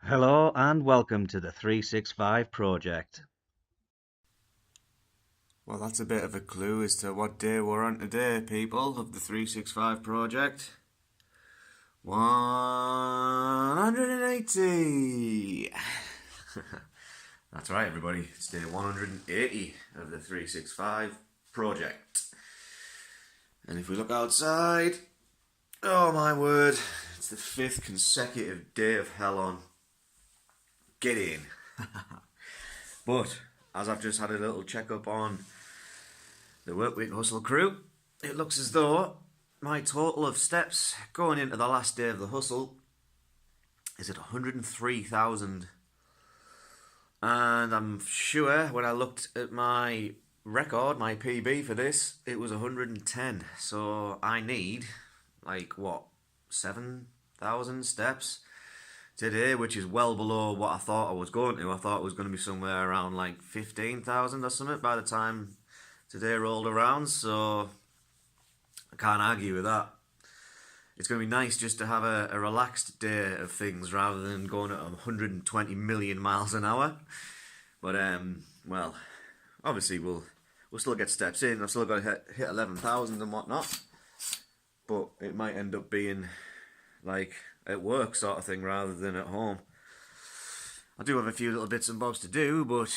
Hello and welcome to the 365 project. Well, that's a bit of a clue as to what day we're on today, people, of the 365 project. 180! That's right, everybody. It's day 180 of the 365 project. And if we look outside, oh my word, it's the 5th consecutive day of hell on. Get in. But as I've just had a little check-up on the Work Week Hustle crew, it looks as though my total of steps going into the last day of the hustle is at 103,000. And I'm sure when I looked at my record, my PB for this, it was 110. So I need, 7,000 steps today, which is well below what I thought I was going to. I thought it was going to be somewhere around 15,000 or something by the time today rolled around, so I can't argue with that. It's going to be nice just to have a relaxed day of things rather than going at 120 million miles an hour. But well, obviously we'll still get steps in. I've still got to hit 11,000 and whatnot, but it might end up being at work sort of thing rather than at home. I do have a few little bits and bobs to do, but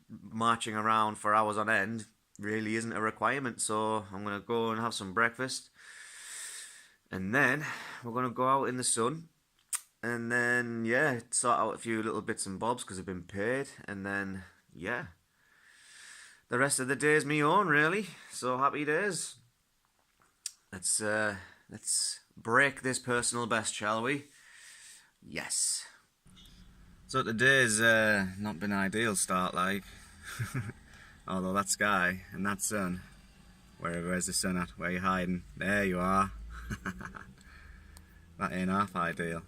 marching around for hours on end really isn't a requirement. So I'm going to go and have some breakfast, and then we're going to go out in the sun, and then sort out a few little bits and bobs because I've been paid, and then the rest of the day is me own, really. So happy days. Let's break this personal best, shall we? Yes. So today's not been an ideal start, although that sky and that sun, where's the sun at? Where are you hiding? There you are. That ain't half ideal.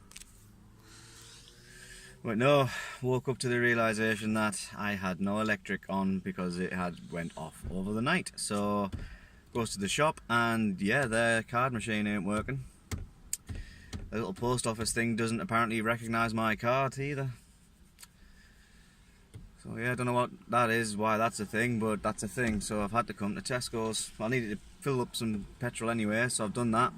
But no, woke up to the realisation that I had no electric on because it had went off over the night. So goes to the shop and their card machine ain't working. The little post office thing doesn't apparently recognise my card either. So I don't know what that is, why that's a thing, but that's a thing. So I've had to come to Tesco's. I needed to fill up some petrol anyway, so I've done that.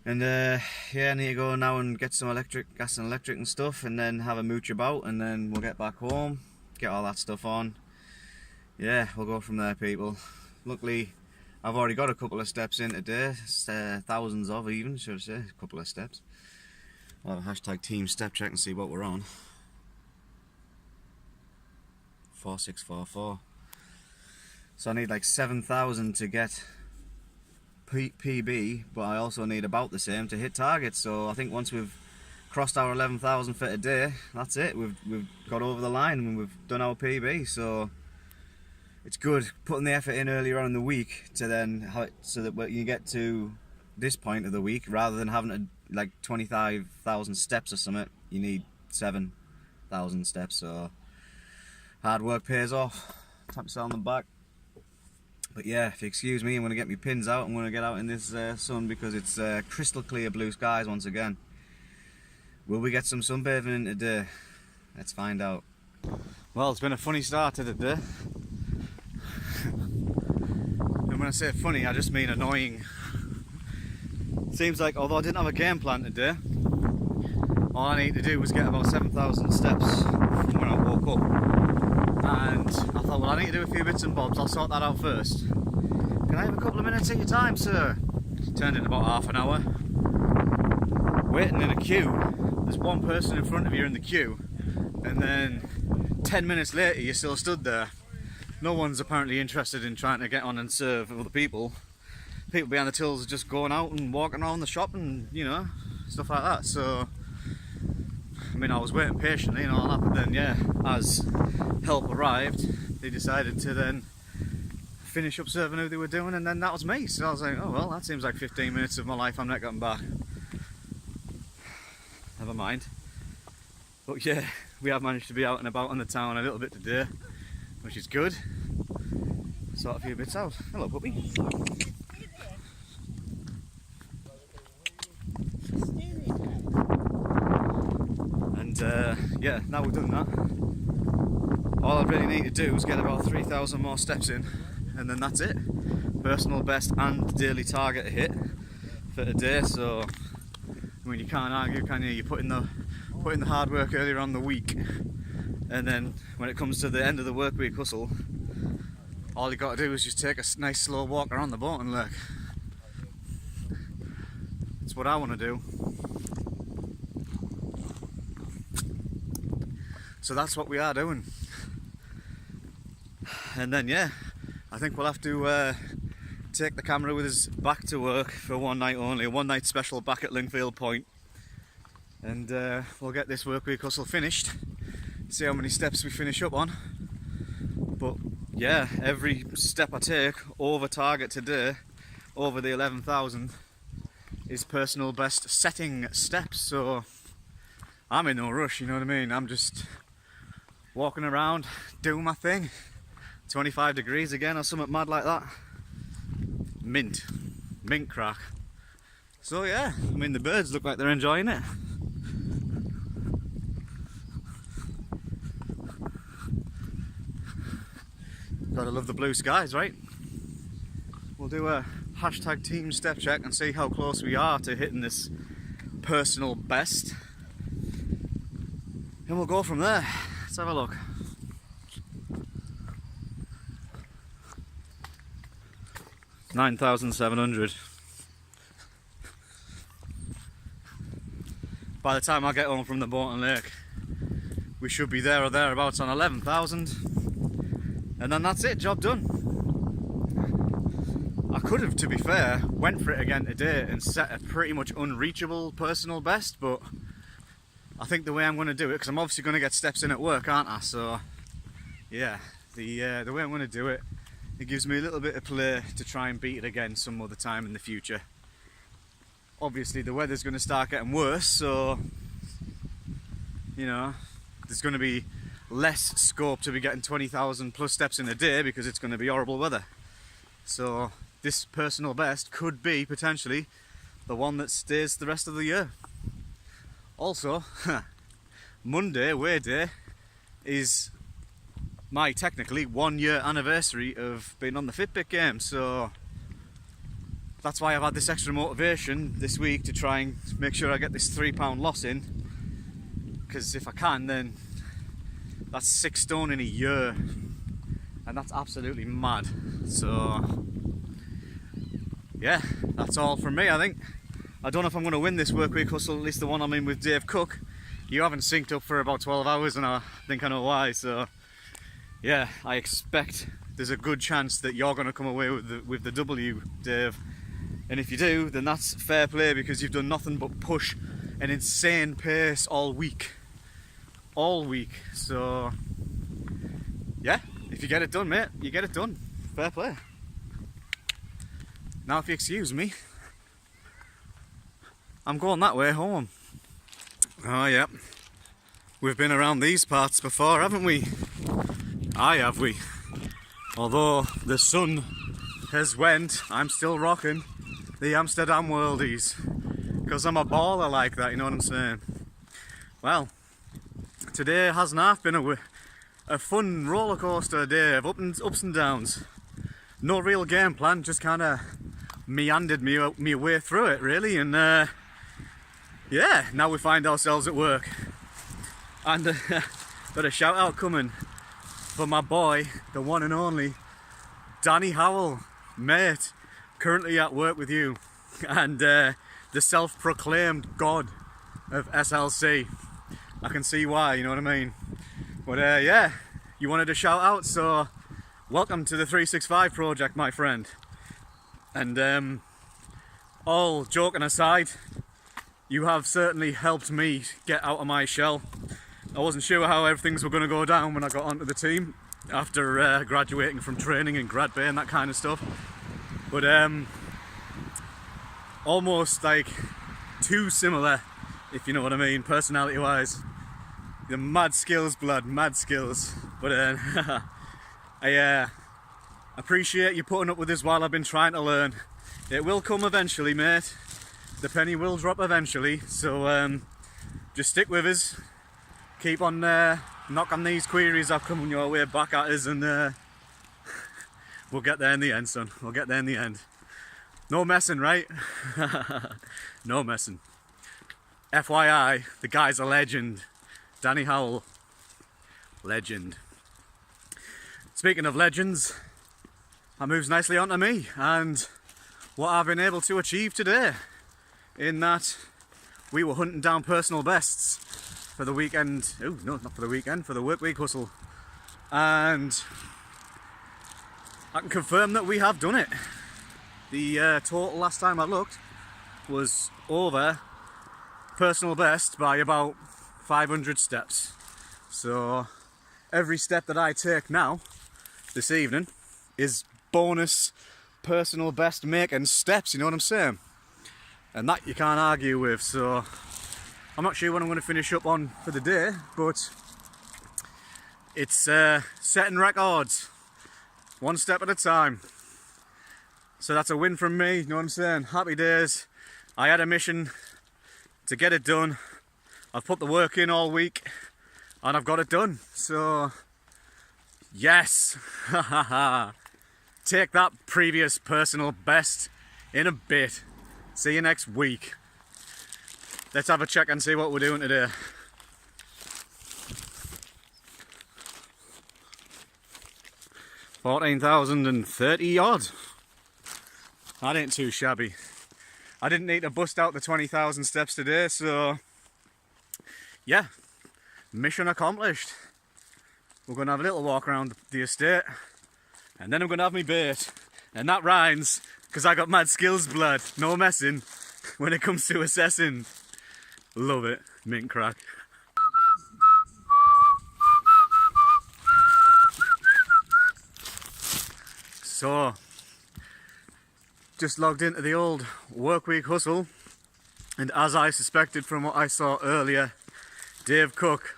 And I need to go now and get some gas and electric and stuff, and then have a mooch about, and then we'll get back home, get all that stuff on. We'll go from there, people. Luckily, I've already got a couple of steps in today, thousands of even, should I say, a couple of steps. I'll have a hashtag team step check and see what we're on. 4644. So I need 7,000 to get PB, but I also need about the same to hit target. So I think once we've crossed our 11,000 for today, that's it. We've got over the line and we've done our PB. So it's good putting the effort in earlier on in the week to then have it so that when you get to this point of the week, rather than having to 25,000 steps or something, you need 7,000 steps. So hard work pays off. Tap yourself on the back. But if you excuse me, I'm going to get my pins out. I'm going to get out in this sun because it's crystal clear blue skies once again. Will we get some sunbathing in today? Let's find out. Well, it's been a funny start to the day. And when I say funny, I just mean annoying. Seems like, although I didn't have a game plan today, all I need to do was get about 7,000 steps from when I woke up. And I thought, well, I need to do a few bits and bobs, I'll sort that out first. Can I have a couple of minutes of your time, sir? Turned in about half an hour. Waiting in a queue. There's one person in front of you in the queue, and then 10 minutes later you're still stood there. No one's apparently interested in trying to get on and serve other people. People behind the tills are just going out and walking around the shop and, stuff like that. So I was waiting patiently and all that, but then as help arrived, they decided to then finish up serving who they were doing, and then that was me. So I was like, oh well, that seems like 15 minutes of my life I'm not getting back. Never mind. But we have managed to be out and about in the town a little bit today, which is good. Sort a few bits out. Hello, puppy. And yeah, now we've done that, all I really need to do is get about 3,000 more steps in, and then that's it. Personal best and daily target hit for today. So I mean, you can't argue, can you? You put in the hard work earlier on the week, and then when it comes to the end of the work week hustle, all you got to do is just take a nice slow walk around the boat and look. It's what I want to do. So that's what we are doing. And then yeah, I think we'll have to take the camera with us back to work for one night only, a one night special back at Lingfield Point. And we'll get this work week hustle finished, see how many steps we finish up on. But yeah, every step I take over target today, over the 11,000, is personal best setting steps. So I'm in no rush, you know what I mean? I'm just walking around, doing my thing. 25 degrees again or something mad like that. Mint crack. So yeah, I mean, the birds look like they're enjoying it. Gotta love the blue skies, right? We'll do a hashtag team step check and see how close we are to hitting this personal best, and we'll go from there. Let's have a look. $9,700. By the time I get home from the Bolton Lake, we should be there or thereabouts on 11,000, and then that's it, job done. I could have, to be fair, went for it again today and set a pretty much unreachable personal best, but I think the way I'm going to do it, because I'm obviously going to get steps in at work, aren't I? So yeah, the way I'm going to do it, it gives me a little bit of play to try and beat it again some other time in the future. Obviously the weather's going to start getting worse, so you know, there's going to be less scope to be getting 20,000 plus steps in a day because it's going to be horrible weather. So this personal best could be potentially the one that stays the rest of the year. Also, Monday, Way Day, is my technically 1 year anniversary of being on the Fitbit game, so that's why I've had this extra motivation this week to try and make sure I get this £3 loss in, because if I can, then that's 6 stone in a year, and that's absolutely mad. So yeah, that's all from me, I think. I don't know if I'm going to win this work week hustle, at least the one I'm in with Dave Cook. You haven't synced up for about 12 hours and I think I know why, so yeah, I expect there's a good chance that you're going to come away with the W, Dave. And if you do, then that's fair play, because you've done nothing but push an insane pace all week. So yeah, if you get it done, mate, you get it done. Fair play. Now if you excuse me, I'm going that way home. Oh yeah, we've been around these parts before, haven't we? Aye, have we? Although the sun has went, I'm still rocking the Amsterdam Worldies, because I'm a baller like that, you know what I'm saying? Well, today hasn't half been a fun roller coaster day of ups and downs. No real game plan, just kind of meandered me way through it really, and yeah, now we find ourselves at work. And got a shout out coming for my boy, the one and only Danny Howell, mate, currently at work with you, and the self-proclaimed god of SLC. I can see why, you know what I mean? But yeah, you wanted a shout out, so welcome to the 365 project, my friend. And all joking aside, you have certainly helped me get out of my shell. I wasn't sure how everything were going to go down when I got onto the team after graduating from training in Grad Bay and that kind of stuff. But almost like too similar, if you know what I mean, personality wise. The mad skills, blood, mad skills. But I appreciate you putting up with this while I've been trying to learn. It will come eventually, mate. The penny will drop eventually, so just stick with us. keep on knock on these queries that come your way back at us, and we'll get there in the end, son. We'll get there in the end. No messing, right? No messing. FYI, the guy's a legend. Danny Howell. Legend. Speaking of legends, that moves nicely onto me and what I've been able to achieve today, in that we were hunting down personal bests for the weekend. Oh no, not for the weekend, for the work week hustle. And I can confirm that we have done it. The total last time I looked was over personal best by about 500 steps. So every step that I take now, this evening, is bonus personal best making steps, you know what I'm saying? And that you can't argue with. So I'm not sure when I'm going to finish up on for the day, but it's setting records one step at a time. So that's a win from me, you know what I'm saying? Happy days. I had a mission to get it done. I've put the work in all week and I've got it done. So yes. Take that, previous personal best, in a bit. See you next week. Let's have a check and see what we're doing today. $14,030 odd. That ain't too shabby. I didn't need to bust out the 20,000 steps today, so yeah, mission accomplished. We're going to have a little walk around the estate, and then I'm going to have my bait. And that rhymes, because I got mad skills blood, no messing, when it comes to assessing. Love it, mint crack. So, just logged into the old work week hustle, and as I suspected from what I saw earlier, Dave Cook,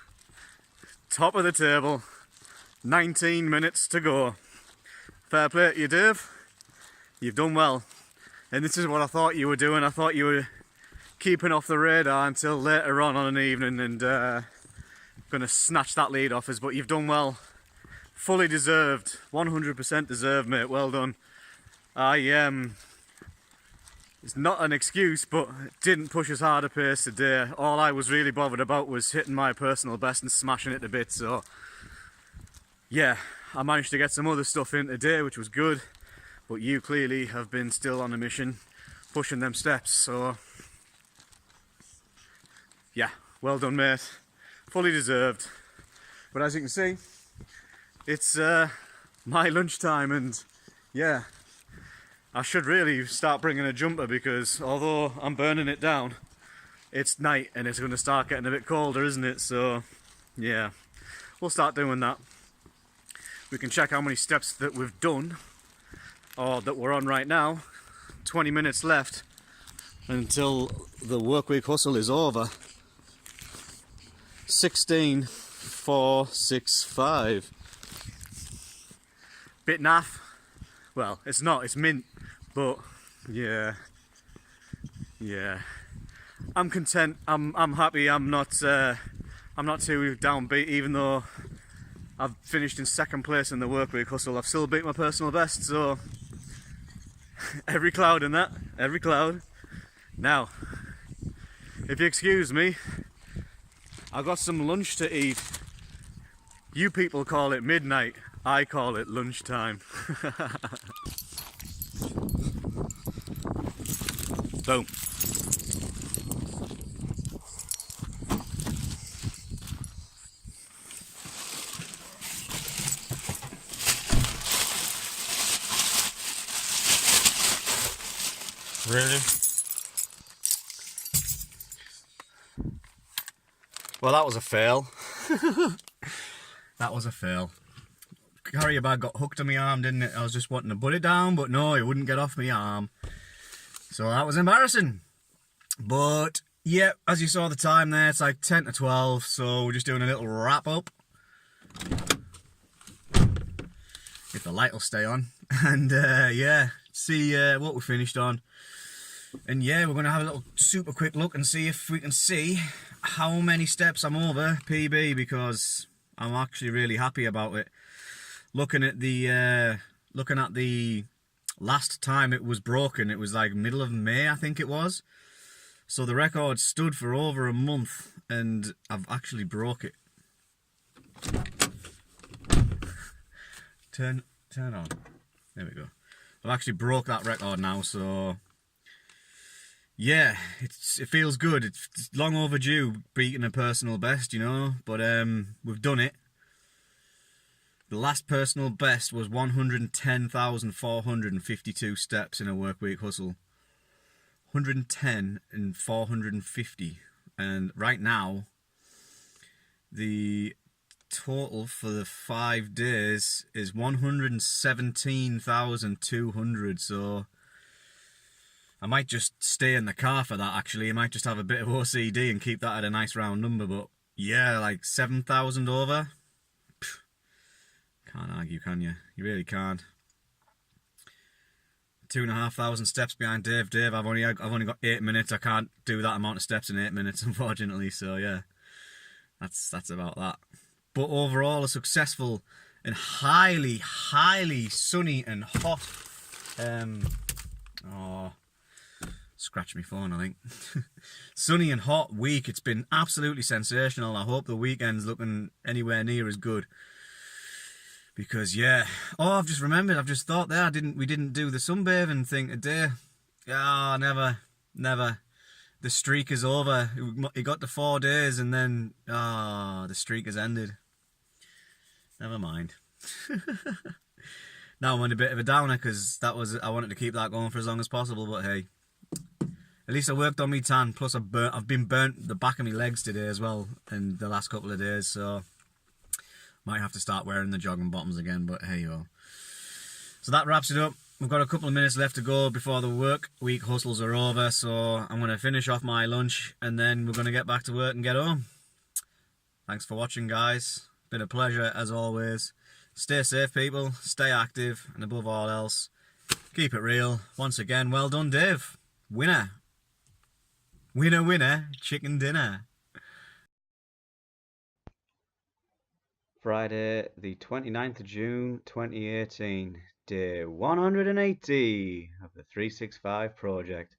top of the table, 19 minutes to go. Fair play to you, Dave. You've done well. And this is what I thought you were doing. I thought you were keeping off the radar until later on an evening and gonna snatch that lead off us, but you've done well. Fully deserved. 100% deserved, mate. Well done. It's not an excuse, but didn't push as hard a pace today. All I was really bothered about was hitting my personal best and smashing it to bits. So yeah, I managed to get some other stuff in today, which was good. But you clearly have been still on a mission, pushing them steps. So yeah, well done, mate. Fully deserved. But as you can see, it's my lunchtime, and yeah, I should really start bringing a jumper, because although I'm burning it down, it's night and it's going to start getting a bit colder, isn't it? So yeah, we'll start doing that. We can check how many steps that we've done, or that we're on right now. 20 minutes left until the work week hustle is over. 16,465. Bit naff. Well, it's not, it's mint, but yeah, I'm content. I'm happy. I'm not too downbeat, even though I've finished in second place in the work week hustle. I've still beat my personal best, so every cloud in that, every cloud. Now, if you excuse me, I got some lunch to eat. You people call it midnight, I call it lunchtime. Boom. Really? Well, that was a fail. That was a fail. Carrier bag got hooked on my arm, didn't it? I was just wanting to put it down, but no, it wouldn't get off my arm. So that was embarrassing. But yeah, as you saw the time there, it's like 10 to 12, so we're just doing a little wrap up. If the light will stay on. And yeah, see what we finished on. And yeah, we're going to have a little super quick look and see if we can see how many steps I'm over PB because I'm actually really happy about it. Looking at the last time it was broken, it was like middle of May, I think it was. So the record stood for over a month, and I've actually broke it. Turn on. There we go. I've actually broke that record now, so yeah, it feels good. It's long overdue beating a personal best, you know, but we've done it. The last personal best was 110,452 steps in a work week hustle. 110 and 450, and right now the total for the 5 days is 117,200. So I might just stay in the car for that. Actually, I might just have a bit of OCD and keep that at a nice round number. But yeah, like 7,000 over. Can't argue, can you? You really can't. 2,500 steps behind Dave. Dave, I've only got 8 minutes. I can't do that amount of steps in 8 minutes, unfortunately. So yeah, that's about that. But overall, a successful and highly sunny and hot. Scratch my phone, I think. Sunny and hot week. It's been absolutely sensational. I hope the weekend's looking anywhere near as good. Because yeah, I've just remembered. I've just thought there. We didn't do the sunbathing thing today. Ah, never. The streak is over. It got to 4 days, and then the streak has ended. Never mind. Now I'm on a bit of a downer because I wanted to keep that going for as long as possible. But hey, at least I worked on me tan. Plus I've been burnt the back of my legs today as well in the last couple of days. So might have to start wearing the jogging bottoms again, but hey yo. So that wraps it up. We've got a couple of minutes left to go before the work week hustles are over, so I'm going to finish off my lunch and then we're going to get back to work and get home. Thanks for watching, guys. Been a pleasure as always. Stay safe, people. Stay active, and above all else, keep it real. Once again, well done, Dave. Winner. Winner, chicken dinner. Friday, the 29th of June 2018, day 180 of the 365 project.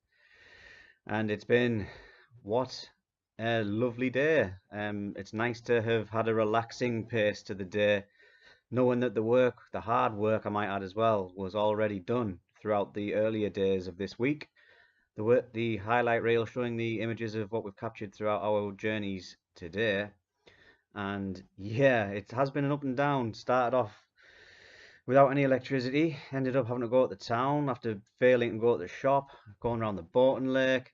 And it's been, what a lovely day. It's nice to have had a relaxing pace to the day, knowing that the hard work I might add as well, was already done throughout the earlier days of this week. The highlight reel showing the images of what we've captured throughout our journeys today. And yeah, it has been an up and down. Started off without any electricity, ended up having to go to the town after failing to go to the shop, going around the Bolton Lake,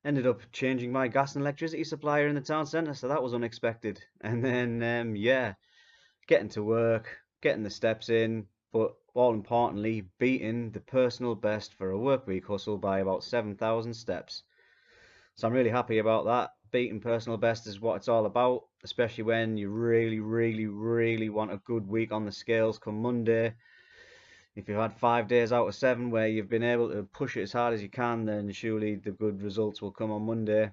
ended up changing my gas and electricity supplier in the town centre, so that was unexpected. And then yeah, getting to work, getting the steps in, but all importantly, beating the personal best for a work week hustle by about 7,000 steps. So I'm really happy about that. Beating personal best is what it's all about, especially when you really want a good week on the scales come Monday. If you've had 5 days out of 7 where you've been able to push it as hard as you can, then surely the good results will come on Monday.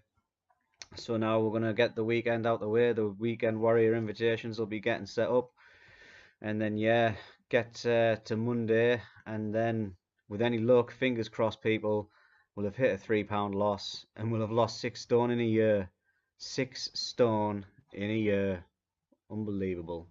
So now we're going to get the weekend out the way. The Weekend Warrior invitations will be getting set up. And then yeah, get to Monday, and then with any luck, fingers crossed, people, we'll have hit a £3 loss, and we'll have lost 6 stone in a year. 6 stone in a year. Unbelievable.